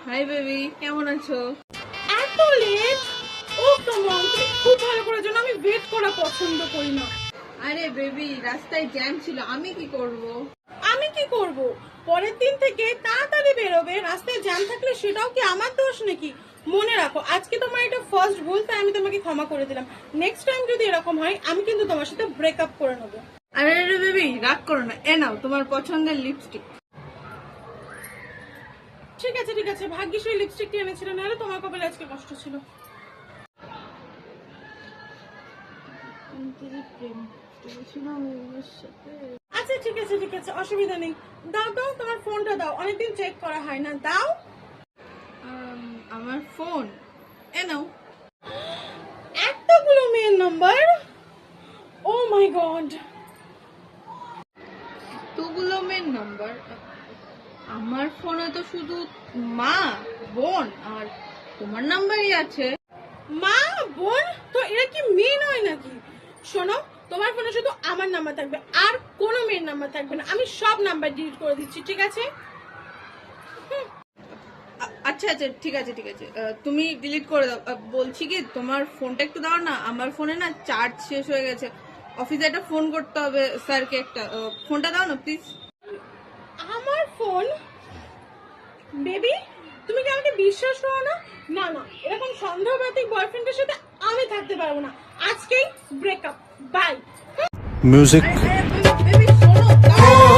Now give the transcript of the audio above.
Hi baby, কেমন আছো? এত লেট? ও কাম অন, তুমি খুব ভালো করে জানো আমি ওয়েট করা পছন্দ করি না। আরে বেবি, রাস্তায় জ্যাম ছিল, আমি কি করব? আমি কি করব? পরের দিন থেকে তাড়াতাড়ি বেরোবে। রাস্তায় জ্যাম থাকলে সেটাও কি আমার দোষ নাকি? মনে রাখো, আজকে তোমার এটা ফার্স্ট ভুল, তাই আমি তোমাকে ক্ষমা করে দিলাম। নেক্সট টাইম যদি এরকম হয় আমি কিন্তু তোমার সাথে ব্রেকআপ করে নেবো। আরে আরে বেবি, রাগ করো না, এ নাও তোমার পছন্দের লিপস্টিক। ঠিক আছে ঠিক আছে, ভাগ্যিস ওই লিপস্টিকটি এনেছিল, নাহলে তোমার কপালে আজকে কষ্ট ছিল। আচ্ছা ঠিক আছে ঠিক আছে, অসুবিধা নেই। দাও দাও, তোমার ফোনটা দাও, অনেকদিন চেক করা হয় না, দাও। আমার ফোন, এ নাও। এতগুলো মেয়ের নাম্বার, ও মাই গড। এতগুলো মেয়ের নাম্বার? আমার ফোনে তো শুধু মা, বোন আর তোমার নাম্বারই আছে। মা, বোন, তো এরা কি মেয়ে নয় নাকি? শোনো, তোমার ফোনে শুধু আমার নাম্বার থাকবে, আর কোনো মেয়ের নাম্বার থাকবে না। আমি সব নাম্বার ডিলিট করে দিচ্ছি, ঠিক আছে? আচ্ছা আচ্ছা, ঠিক আছে ঠিক আছে, তুমি ডিলিট করে দাও। বলছি কি, তোমার ফোনটা একটু দাও না, আমার ফোনে না চার্জ শেষ হয়ে গেছে। অফিসে একটা ফোন করতে হবে স্যারকে, একটা ফোনটা দাও না প্লিজ। আমার ফোন? বেবি, তুমি কি আমাকে বিশ্বাস করো না? না না, এরকম সন্দেহবাতিক বয়ফ্রেন্ডের সাথে আমি থাকতে পারবো না। আজকেই ব্রেকআপ, বাই। music বেবি শোনো, দাও।